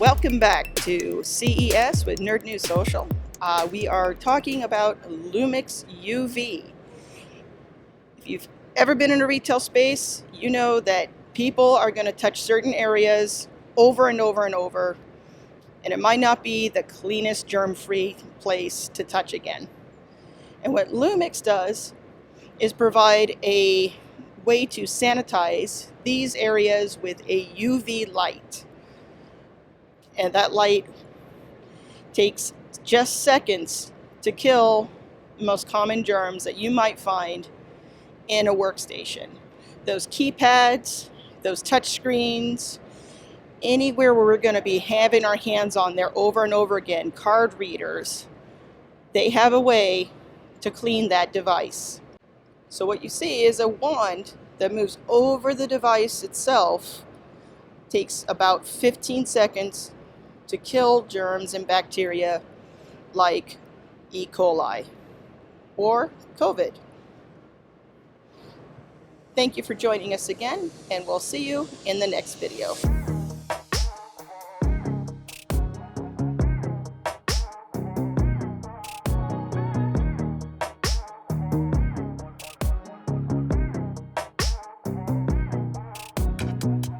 Welcome back to CES with Nerd News Social. We are talking about LumixUV. If you've ever been in a retail space, you know that people are going to touch certain areas over and over and over, and it might not be the cleanest germ-free place to touch again. And what Lumix does is provide a way to sanitize these areas with a UV light. And that light takes just seconds to kill the most common germs that you might find in a workstation. Those keypads, those touch screens, anywhere where we're going to be having our hands on there over and over again, card readers, they have a way to clean that device. So what you see is a wand that moves over the device itself, takes about 15 seconds to kill germs and bacteria like E. coli or COVID. Thank you for joining us again, and we'll see you in the next video.